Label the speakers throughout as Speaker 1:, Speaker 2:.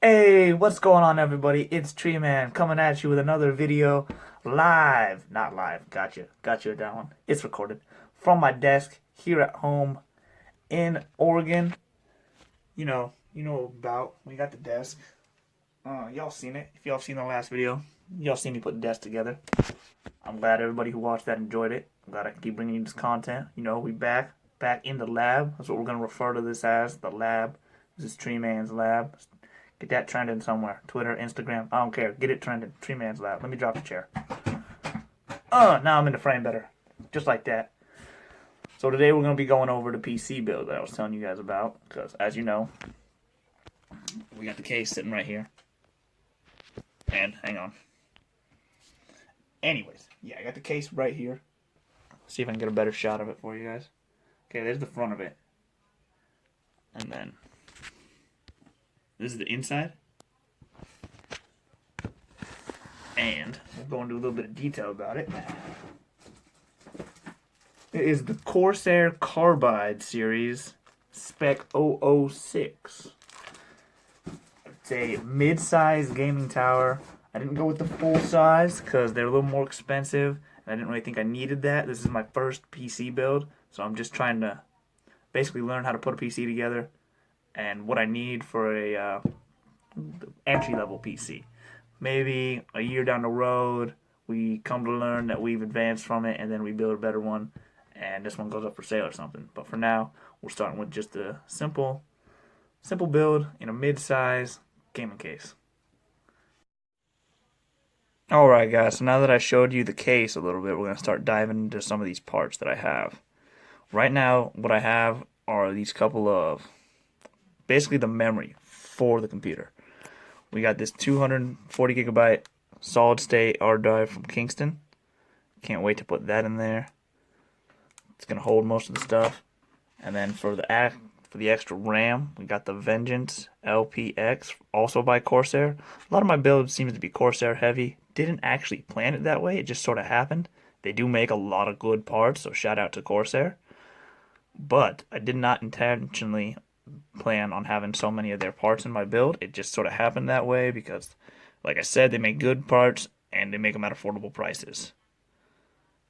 Speaker 1: Hey, what's going on, everybody? It's Tree Man coming at you with another video live. Not live, got you with that one. It's recorded from my desk here at home in Oregon. You know about we got the desk. Y'all seen it. If y'all seen the last video, y'all seen me put the desk together. I'm glad everybody who watched that enjoyed it. I'm glad I can keep bringing you this content. We back in the lab. That's what we're gonna refer to this as, the lab. This is Tree Man's lab. Get that trending somewhere. Twitter, Instagram, I don't care. Get it trending. Tree Man's lab. Let me drop the chair. Now I'm in the frame better. Just like that. So today we're gonna be going over the PC build that I was telling you guys about. Because as you know, we got the case sitting right here. And hang on. Anyways, yeah, I got the case right here. See if I can get a better shot of it for you guys. Okay, there's the front of it. And then this is the inside. And we'll go into a little bit of detail about it. It is the Corsair Carbide series Spec 006. It's a mid-size gaming tower. I didn't go with the full size because they're a little more expensive, and I didn't really think I needed that. This is my first PC build, so I'm just trying to basically learn how to put a PC together and what I need for a entry-level PC. Maybe a year down the road, we come to learn that we've advanced from it, and then we build a better one, and this one goes up for sale or something. But for now, we're starting with just a simple build in a mid-size gaming case. Alright guys, so now that I showed you the case a little bit, we're going to start diving into some of these parts that I have. Right now, what I have are these couple of, basically the memory for the computer. We got this 240 gigabyte solid state hard drive from Kingston. Can't wait to put that in there. It's going to hold most of the stuff. And then for the extra RAM, we got the Vengeance LPX, also by Corsair. A lot of my build seems to be Corsair heavy. Didn't actually plan it that way, it just sort of happened. They do make a lot of good parts, so shout out to Corsair. But I did not intentionally plan on having so many of their parts in my build. It just sort of happened that way because, like I said, they make good parts and they make them at affordable prices.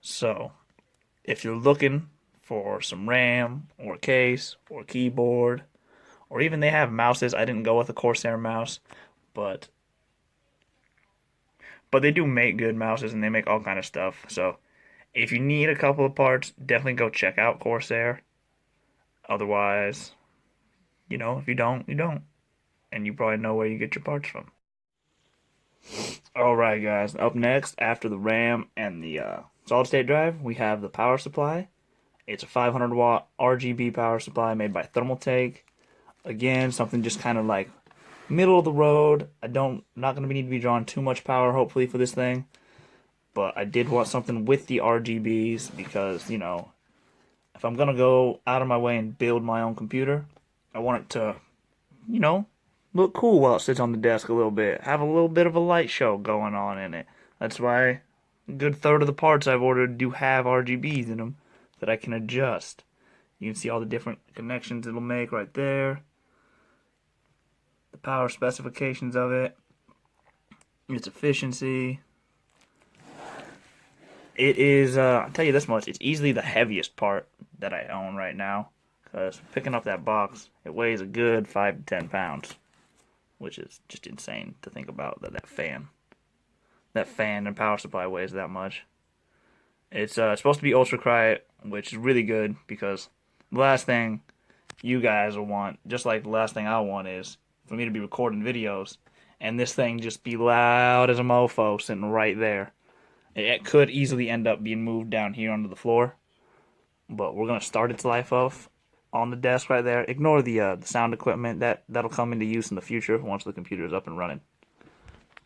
Speaker 1: So, if you're looking for some RAM or case or keyboard, or even they have mouses. I didn't go with a Corsair mouse, but they do make good mouses and they make all kind of stuff. So if you need a couple of parts, definitely go check out Corsair. Otherwise, if you don't, you don't. And you probably know where you get your parts from. Alright guys, up next, after the RAM and the solid state drive, we have the power supply. It's a 500 watt RGB power supply made by Thermaltake. Again, something just kind of like middle of the road. Not going to need to be drawing too much power, hopefully, for this thing. But I did want something with the RGBs because, if I'm going to go out of my way and build my own computer, I want it to, look cool while it sits on the desk a little bit. Have a little bit of a light show going on in it. That's why a good third of the parts I've ordered do have RGBs in them that I can adjust. You can see all the different connections it'll make right there. The power specifications of it, its efficiency. It is, I'll tell you this much, it's easily the heaviest part that I own right now. Because picking up that box, it weighs a good 5 to 10 pounds. Which is just insane to think about, that fan and power supply weighs that much. It's supposed to be ultra quiet, which is really good because the last thing you guys will want, just like the last thing I want, is for me to be recording videos and this thing just be loud as a mofo sitting right there. It could easily end up being moved down here onto the floor, but we're gonna start its life off on the desk right there. Ignore the sound equipment that'll come into use in the future once the computer is up and running.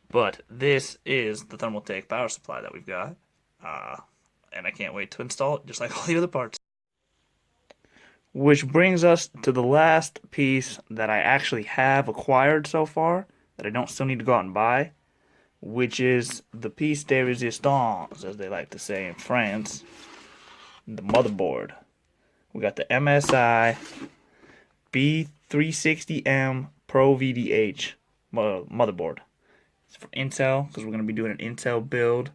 Speaker 1: But this is the Thermaltake power supply that we've got, and I can't wait to install it just like all the other parts. Which brings us to the last piece that I actually have acquired so far, that I don't still need to go out and buy, which is the piece de resistance, as they like to say in France, the motherboard. We got the MSI B360M Pro VDH motherboard. It's for Intel because we're going to be doing an Intel build.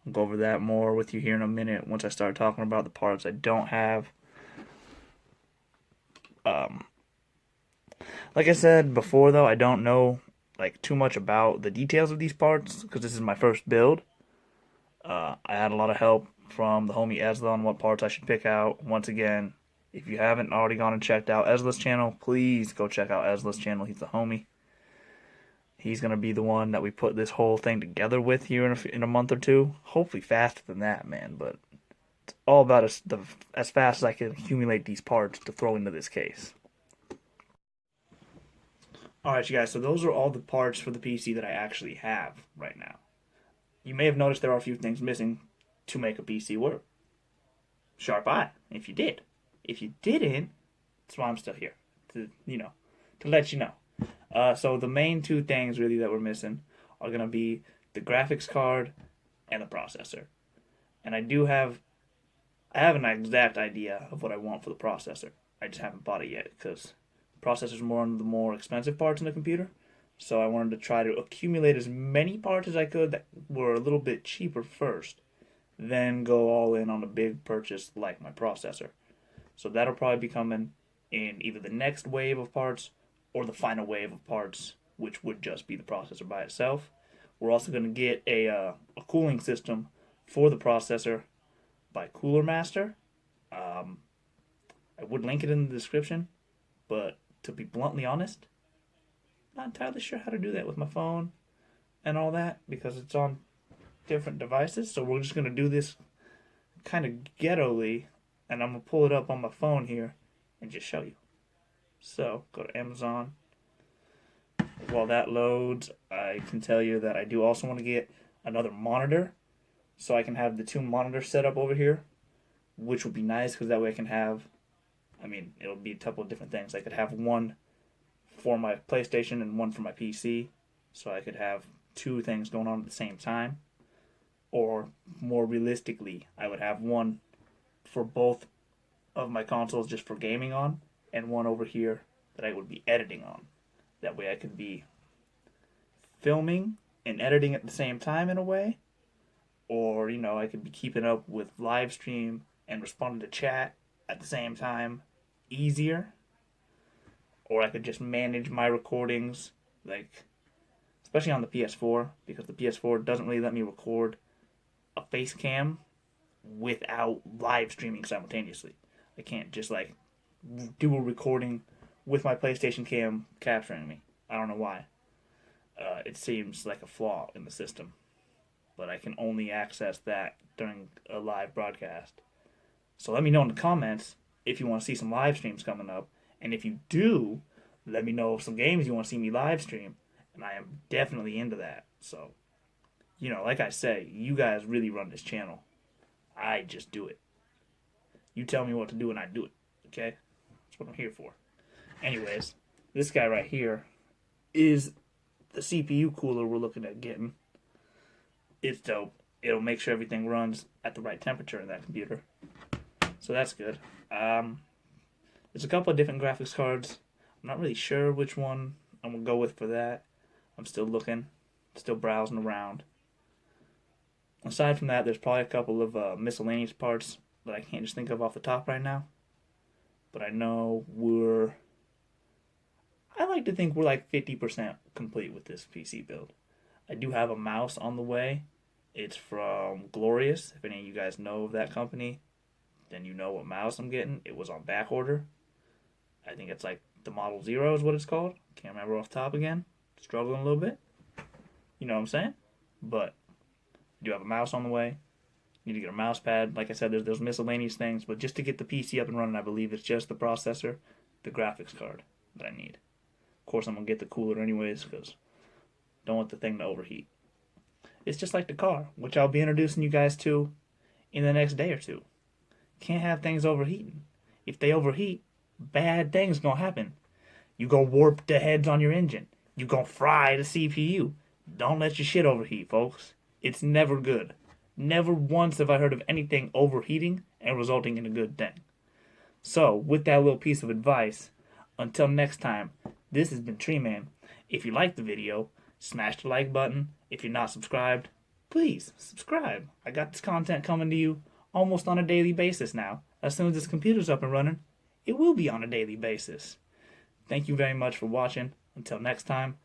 Speaker 1: I'll go over that more with you here in a minute once I start talking about the parts I don't have. Um, like I said before, though, I don't know like too much about the details of these parts because this is my first build. I had a lot of help from the homie Ezla on what parts I should pick out. Once again, if you haven't already gone and checked out Ezla's channel, please go check out Ezla's channel. He's the homie. He's going to be the one that we put this whole thing together with here in a month or two. Hopefully faster than that, man. But it's all about as fast as I can accumulate these parts to throw into this case. Alright, you guys, so those are all the parts for the PC that I actually have right now. You may have noticed there are a few things missing to make a PC work. Sharp eye, if you did. If you didn't, that's why I'm still here. To let you know. So the main two things really that we're missing are gonna be the graphics card and the processor. And I have an exact idea of what I want for the processor. I just haven't bought it yet because the processor is one of the more expensive parts in the computer. So I wanted to try to accumulate as many parts as I could that were a little bit cheaper first, then go all in on a big purchase like my processor. So that'll probably be coming in either the next wave of parts or the final wave of parts, which would just be the processor by itself. We're also going to get a cooling system for the processor by Cooler Master. I would link it in the description, but to be bluntly honest, not entirely sure how to do that with my phone and all that because it's on different devices. So we're just going to do this kind of ghettoly, and I'm going to pull it up on my phone here and just show you. So go to Amazon. While that loads, I can tell you that I do also want to get another monitor so I can have the two monitors set up over here, which would be nice because that way I can have, it'll be a couple of different things. I could have one for my PlayStation and one for my PC, so I could have two things going on at the same time. Or more realistically, I would have one for both of my consoles just for gaming on, and one over here that I would be editing on. That way I could be filming and editing at the same time in a way. Or, I could be keeping up with live stream and responding to chat at the same time easier. Or I could just manage my recordings, especially on the PS4, because the PS4 doesn't really let me record a face cam without live streaming simultaneously. I can't just do a recording with my PlayStation cam capturing me. I don't know why. It seems like a flaw in the system, but I can only access that during a live broadcast. So let me know in the comments if you want to see some live streams coming up, and if you do, let me know some games you want to see me live stream, and I am definitely into that. So, like I say, you guys really run this channel. I just do it. You tell me what to do and I do it. Okay? That's what I'm here for. Anyways, this guy right here is the CPU cooler we're looking at getting. It's dope. It'll make sure everything runs at the right temperature in that computer. So that's good. There's a couple of different graphics cards. I'm not really sure which one I'm going to go with for that. I'm still looking. Still browsing around. Aside from that, there's probably a couple of miscellaneous parts that I can't just think of off the top right now. But I know I like to think we're 50% complete with this PC build. I do have a mouse on the way. It's from Glorious. If any of you guys know of that company, then you know what mouse I'm getting. It was on back order. I think it's the Model Zero is what it's called. Can't remember off the top again. Struggling a little bit. You know what I'm saying? But I do have a mouse on the way. Need to get a mouse pad. Like I said, there's those miscellaneous things, but just to get the PC up and running, I believe it's just the processor, the graphics card that I need. Of course, I'm going to get the cooler anyways, because don't want the thing to overheat. It's just like the car, which I'll be introducing you guys to in the next day or two. Can't have things overheating. If they overheat, bad things going to happen. You going to warp the heads on your engine. You going to fry the CPU. Don't let your shit overheat, folks. It's never good. Never once have I heard of anything overheating and resulting in a good thing. So, with that little piece of advice, until next time, this has been Tree Man. If you like the video, smash the like button. If you're not subscribed, please subscribe. I got this content coming to you almost on a daily basis now. As soon as this computer's up and running, it will be on a daily basis. Thank you very much for watching. Until next time,